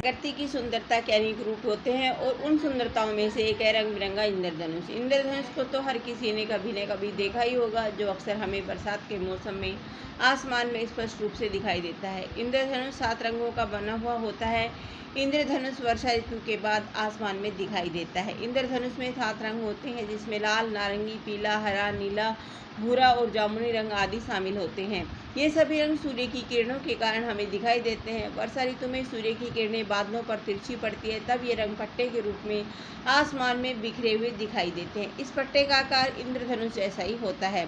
प्रकृति की सुंदरता के अनेक रूप होते हैं और उन सुंदरताओं में से एक है रंग बिरंगा इंद्रधनुष। इंद्रधनुष को तो हर किसी ने कभी न कभी देखा ही होगा, जो अक्सर हमें बरसात के मौसम में आसमान में स्पष्ट रूप से दिखाई देता है। इंद्रधनुष 7 रंगों का बना हुआ होता है। इंद्रधनुष वर्षा ऋतु के बाद आसमान में दिखाई देता है। इंद्रधनुष में 7 रंग होते हैं, जिसमें लाल, नारंगी, पीला, हरा, नीला, भूरा और जामुनी रंग आदि शामिल होते हैं। ये सभी रंग सूर्य की किरणों के कारण हमें दिखाई देते हैं। वर्षा ऋतु में सूर्य की किरणें बादलों पर तिरछी पड़ती है, तब ये रंग पट्टे के रूप में आसमान में बिखरे हुए दिखाई देते हैं। इस पट्टे का आकार इंद्रधनुष जैसा ही होता है।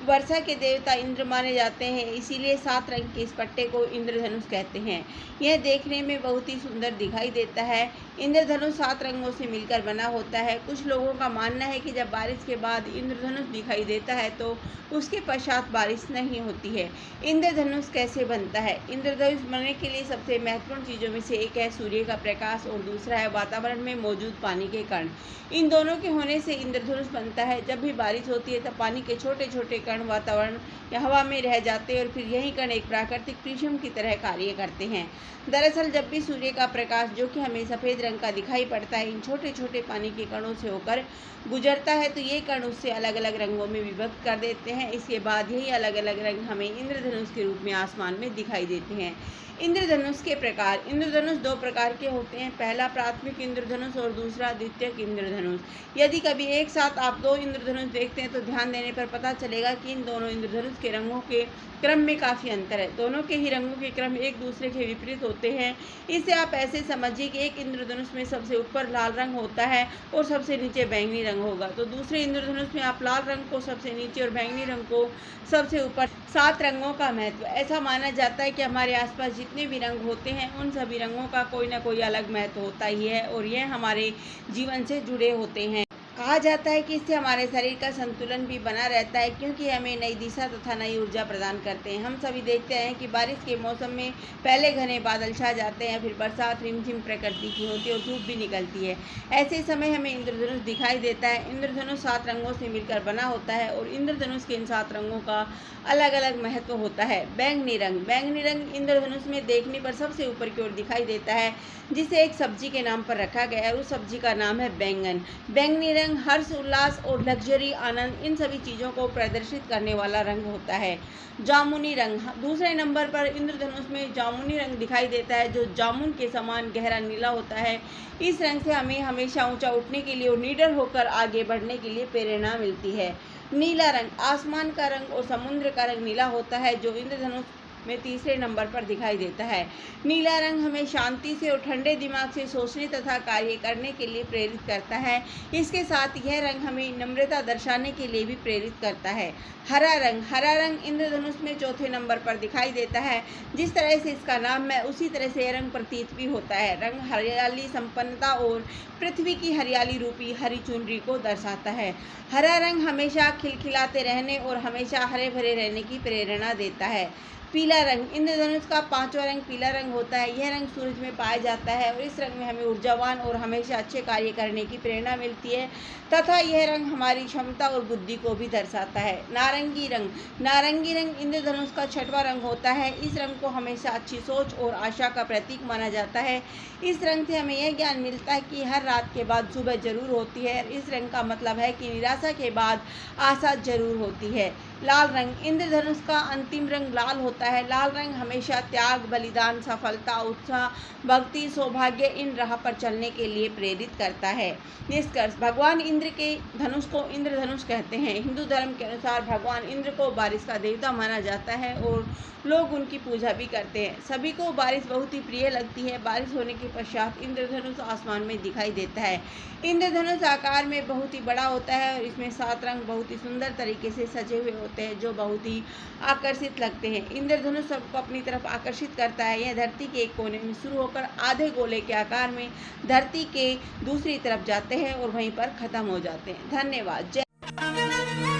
वर्षा के देवता इंद्र माने जाते हैं, इसीलिए 7 रंग के इस पट्टे को इंद्रधनुष कहते हैं। यह देखने में बहुत ही सुंदर दिखाई देता है। इंद्रधनुष 7 रंगों से मिलकर बना होता है। कुछ लोगों का मानना है कि जब बारिश के बाद इंद्रधनुष दिखाई देता है तो उसके पश्चात बारिश नहीं होती है। इंद्रधनुष कैसे बनता है? इंद्रधनुष बनने के लिए सबसे महत्वपूर्ण चीज़ों में से एक है सूर्य का प्रकाश और दूसरा है वातावरण में मौजूद पानी के कण। इन दोनों के होने से इंद्रधनुष बनता है। जब भी बारिश होती है तब पानी के छोटे छोटे कण वातावरण या हवा में रह जाते हैं और फिर यही कण एक प्राकृतिक प्रिज्म की तरह कार्य करते हैं। दरअसल जब भी सूर्य का प्रकाश, जो कि हमें सफ़ेद रंग का दिखाई पड़ता है, इन छोटे छोटे पानी के कणों से होकर गुजरता है तो ये कण उससे अलग अलग रंगों में विभक्त कर देते हैं। इसके बाद यही अलग अलग रंग हमें इंद्रधनुष के रूप में आसमान में दिखाई देते हैं। इंद्रधनुष के प्रकार। इंद्रधनुष 2 प्रकार के होते हैं, पहला प्राथमिक इंद्रधनुष और दूसरा द्वितीयक इंद्रधनुष। यदि कभी एक साथ आप 2 इंद्रधनुष देखते हैं तो ध्यान देने पर पता चलेगा कि इन दोनों इंद्रधनुष के रंगों के क्रम में काफ़ी अंतर है। दोनों के ही रंगों के क्रम एक दूसरे के विपरीत होते हैं। इसे आप ऐसे समझिए कि एक इंद्रधनुष में सबसे ऊपर लाल रंग होता है और सबसे नीचे बैंगनी रंग होगा, तो दूसरे इंद्रधनुष में आप लाल रंग को सबसे नीचे और बैंगनी रंग को सबसे ऊपर। 7 रंगों का महत्व। ऐसा माना जाता है कि हमारे आसपास जितने भी रंग होते हैं उन सभी रंगों का कोई ना कोई अलग महत्व होता ही है और यह हमारे जीवन से जुड़े होते हैं। कहा जाता है कि इससे हमारे शरीर का संतुलन भी बना रहता है, क्योंकि हमें नई दिशा तथा नई ऊर्जा प्रदान करते हैं। हम सभी देखते हैं कि बारिश के मौसम में पहले घने बादल छा जाते हैं, फिर बरसात रिमझिम प्रकृति की होती है और धूप भी निकलती है। ऐसे समय हमें इंद्रधनुष दिखाई देता है। इंद्रधनुष 7 रंगों से मिलकर बना होता है और इंद्रधनुष के इन 7 रंगों का अलग अलग महत्व होता है। बैंगनी रंग। बैंगनी रंग इंद्रधनुष में देखने पर सबसे ऊपर की ओर दिखाई देता है, जिसे एक सब्जी के नाम पर रखा गया है। उस सब्जी का नाम है बैंगन। बैंगनी रंग हर्ष, उल्लास और लग्जरी, आनंद, इन सभी चीज़ों को प्रदर्शित करने वाला रंग होता है। जामुनी रंग। दूसरे नंबर पर इंद्रधनुष में जामुनी रंग दिखाई देता है, जो जामुन के समान गहरा नीला होता है। इस रंग से हमें हमेशा ऊंचा उठने के लिए और निडर होकर आगे बढ़ने के लिए प्रेरणा मिलती है। नीला रंग। आसमान का रंग और समुद्र का रंग नीला होता है, जो इंद्रधनुष में तीसरे नंबर पर दिखाई देता है। नीला रंग हमें शांति से और ठंडे दिमाग से सोचने तथा कार्य करने के लिए प्रेरित करता है। इसके साथ यह रंग हमें नम्रता दर्शाने के लिए भी प्रेरित करता है। हरा रंग। हरा रंग इंद्रधनुष में चौथे नंबर पर दिखाई देता है। जिस तरह से इसका नाम है उसी तरह से यह रंग प्रतीत भी होता है। रंग हरियाली, संपन्नता और पृथ्वी की हरियाली रूपी हरी चुनरी को दर्शाता है। हरा रंग हमेशा खिलखिलाते रहने और हमेशा हरे भरे रहने की प्रेरणा देता है। पीला रंग। इंद्रधनुष का 5वां रंग पीला रंग होता है। यह रंग सूरज में पाया जाता है और इस रंग में हमें ऊर्जावान और हमेशा अच्छे कार्य करने की प्रेरणा मिलती है तथा यह रंग हमारी क्षमता और बुद्धि को भी दर्शाता है। नारंगी रंग। नारंगी रंग इंद्रधनुष का 6वां रंग होता है। इस रंग को हमेशा अच्छी सोच और आशा का प्रतीक माना जाता है। इस रंग से हमें यह ज्ञान मिलता है कि हर रात के बाद सुबह जरूर होती है। इस रंग का मतलब है कि निराशा के बाद आशा जरूर होती है। लाल रंग। इंद्रधनुष का अंतिम रंग लाल होता है। लाल रंग हमेशा त्याग, बलिदान, सफलता, उत्साह, भक्ति, सौभाग्य, इन राह पर चलने के लिए प्रेरित करता है। निष्कर्ष। भगवान इंद्र के धनुष को इंद्रधनुष कहते हैं। हिंदू धर्म के अनुसार भगवान इंद्र को बारिश का देवता माना जाता है और लोग उनकी पूजा भी करते हैं। सभी को बारिश बहुत ही प्रिय लगती है। बारिश होने के पश्चात इंद्रधनुष आसमान में दिखाई देता है। इंद्रधनुष आकार में बहुत ही बड़ा होता है और इसमें 7 रंग बहुत ही सुंदर तरीके से सजे हुए होते हैं, जो बहुत ही आकर्षित लगते हैं। इंद्रधनुष सबको अपनी तरफ आकर्षित करता है। यह धरती के एक कोने में शुरू होकर आधे गोले के आकार में धरती के दूसरी तरफ जाते हैं और वहीं पर खत्म हो जाते हैं। धन्यवाद। जय।